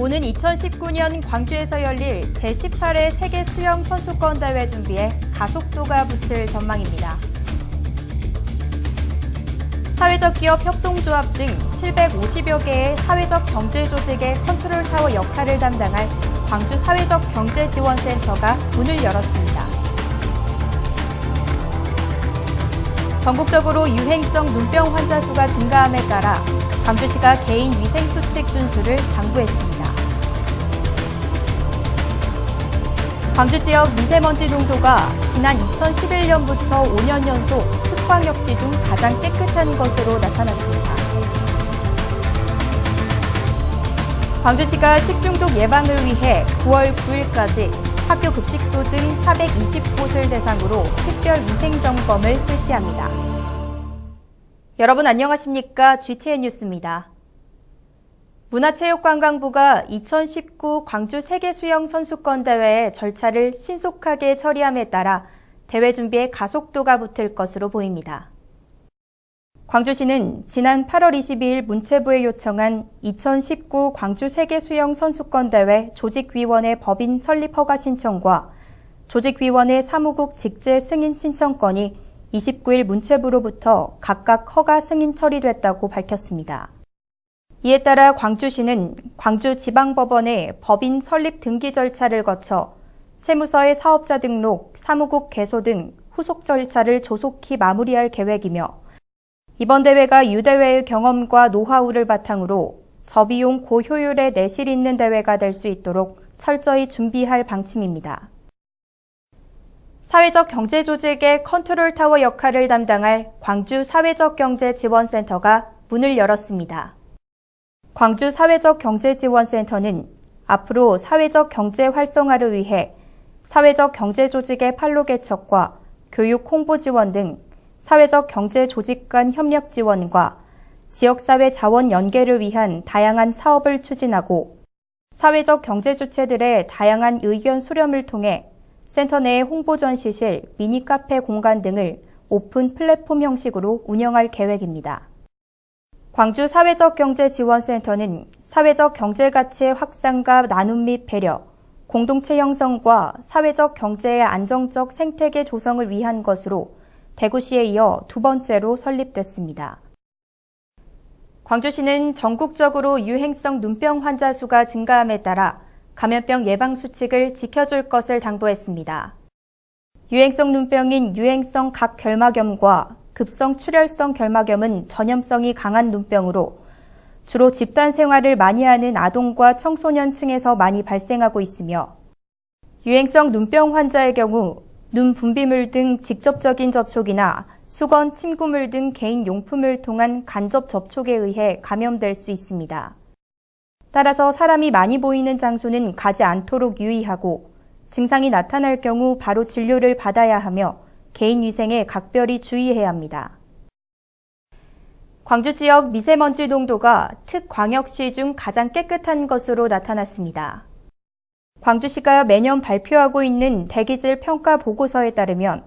오는 2019년 광주에서 열릴 제18회 세계 수영 선수권 대회 준비에 가속도가 붙을 전망입니다. 사회적 기업 협동조합 등 750여 개의 사회적 경제 조직의 컨트롤 타워 역할을 담당할 광주 사회적 경제지원센터가 문을 열었습니다. 전국적으로 유행성 눈병 환자 수가 증가함에 따라 광주시가 개인 위생 수칙 준수를 당부했습니다. 광주 지역 미세먼지 농도가 지난 2011년부터 5년 연속 특광역시 중 가장 깨끗한 것으로 나타났습니다. 광주시가 식중독 예방을 위해 9월 9일까지 학교 급식소 등 420곳을 대상으로 특별 위생 점검을 실시합니다. 여러분 안녕하십니까? GTN 뉴스입니다. 문화체육관광부가 2019 광주 세계수영선수권 대회의 절차를 신속하게 처리함에 따라 대회 준비에 가속도가 붙을 것으로 보입니다. 광주시는 지난 8월 22일 문체부에 요청한 2019 광주 세계수영선수권 대회 조직위원회 법인 설립 허가 신청과 조직위원회 사무국 직제 승인 신청건이 29일 문체부로부터 각각 허가 승인 처리됐다고 밝혔습니다. 이에 따라 광주시는 광주지방법원에 법인 설립 등기 절차를 거쳐 세무서의 사업자 등록, 사무국 개소 등 후속 절차를 조속히 마무리할 계획이며 이번 대회가 유대회의 경험과 노하우를 바탕으로 저비용 고효율의 내실 있는 대회가 될 수 있도록 철저히 준비할 방침입니다. 사회적 경제 조직의 컨트롤 타워 역할을 담당할 광주 사회적 경제 지원센터가 문을 열었습니다. 광주 사회적 경제 지원센터는 앞으로 사회적 경제 활성화를 위해 사회적 경제 조직의 판로 개척과 교육 홍보 지원 등 사회적 경제 조직 간 협력 지원과 지역사회 자원 연계를 위한 다양한 사업을 추진하고 사회적 경제 주체들의 다양한 의견 수렴을 통해 센터 내 홍보 전시실, 미니 카페 공간 등을 오픈 플랫폼 형식으로 운영할 계획입니다. 광주 사회적 경제 지원센터는 사회적 경제 가치의 확산과 나눔 및 배려, 공동체 형성과 사회적 경제의 안정적 생태계 조성을 위한 것으로 대구시에 이어 두 번째로 설립됐습니다. 광주시는 전국적으로 유행성 눈병 환자 수가 증가함에 따라 감염병 예방 수칙을 지켜줄 것을 당부했습니다. 유행성 눈병인 유행성 각결막염과 급성 출혈성 결막염은 전염성이 강한 눈병으로 주로 집단 생활을 많이 하는 아동과 청소년층에서 많이 발생하고 있으며 유행성 눈병 환자의 경우 눈 분비물 등 직접적인 접촉이나 수건, 침구물 등 개인 용품을 통한 간접 접촉에 의해 감염될 수 있습니다. 따라서 사람이 많이 보이는 장소는 가지 않도록 유의하고 증상이 나타날 경우 바로 진료를 받아야 하며 개인 위생에 각별히 주의해야 합니다. 광주 지역 미세먼지 농도가 특광역시 중 가장 깨끗한 것으로 나타났습니다. 광주시가 매년 발표하고 있는 대기질 평가 보고서에 따르면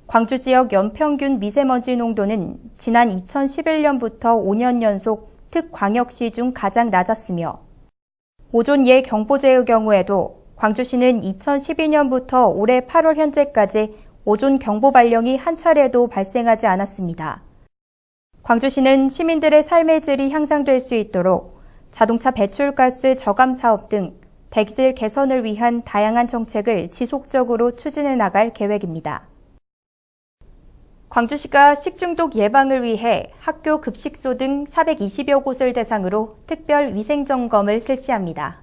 광주 지역 연평균 미세먼지 농도는 지난 2011년부터 5년 연속 특광역시 중 가장 낮았으며 오존 예경보제의 경우에도 광주시는 2012년부터 올해 8월 현재까지 오존 경보 발령이 한 차례도 발생하지 않았습니다. 광주시는 시민들의 삶의 질이 향상될 수 있도록 자동차 배출가스 저감 사업 등 대기질 개선을 위한 다양한 정책을 지속적으로 추진해 나갈 계획입니다. 광주시가 식중독 예방을 위해 학교 급식소 등 420여 곳을 대상으로 특별 위생 점검을 실시합니다.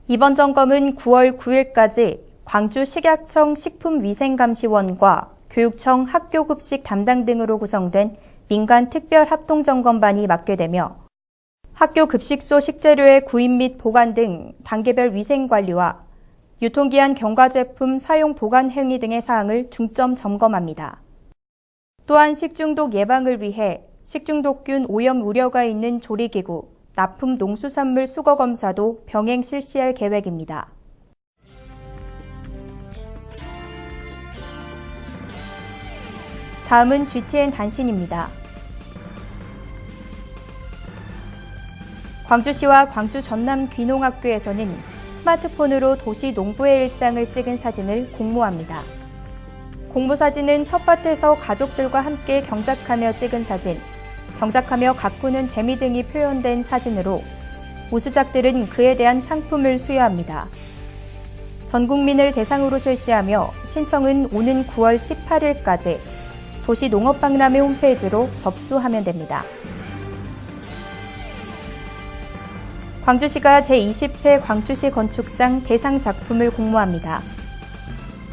이번 점검은 9월 9일까지 광주식약청 식품위생감시원과 교육청 학교급식 담당 등으로 구성된 민간 특별합동점검반이 맡게 되며 학교 급식소 식재료의 구입 및 보관 등 단계별 위생관리와 유통기한 경과 제품 사용 보관 행위 등의 사항을 중점 점검합니다. 또한 식중독 예방을 위해 식중독균 오염 우려가 있는 조리기구, 납품 농수산물 수거 검사도 병행 실시할 계획입니다. 다음은 GTN 단신입니다. 광주시와 광주 전남 귀농학교에서는 스마트폰으로 도시 농부의 일상을 찍은 사진을 공모합니다. 공모 사진은 텃밭에서 가족들과 함께 경작하며 찍은 사진, 경작하며 가꾸는 재미 등이 표현된 사진으로 우수작들은 그에 대한 상품을 수여합니다. 전 국민을 대상으로 실시하며 신청은 오는 9월 18일까지 도시농업박람회 홈페이지로 접수하면 됩니다. 광주시가 제20회 광주시 건축상 대상 작품을 공모합니다.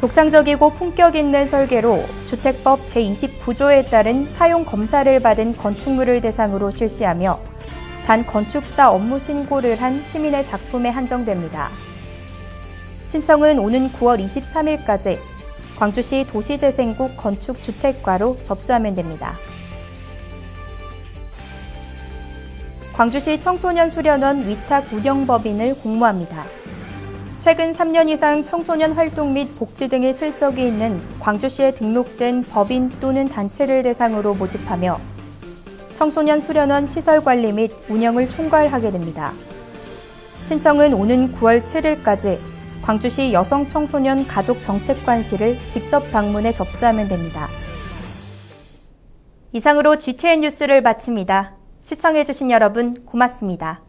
독창적이고 품격 있는 설계로 주택법 제29조에 따른 사용 검사를 받은 건축물을 대상으로 실시하며 단 건축사 업무 신고를 한 시민의 작품에 한정됩니다. 신청은 오는 9월 23일까지 광주시 도시재생국 건축주택과로 접수하면 됩니다. 광주시 청소년 수련원 위탁 운영법인을 공모합니다. 최근 3년 이상 청소년 활동 및 복지 등의 실적이 있는 광주시에 등록된 법인 또는 단체를 대상으로 모집하며 청소년 수련원 시설 관리 및 운영을 총괄하게 됩니다. 신청은 오는 9월 7일까지 광주시 여성청소년 가족정책관실을 직접 방문해 접수하면 됩니다. 이상으로 GTN 뉴스를 마칩니다. 시청해주신 여러분 고맙습니다.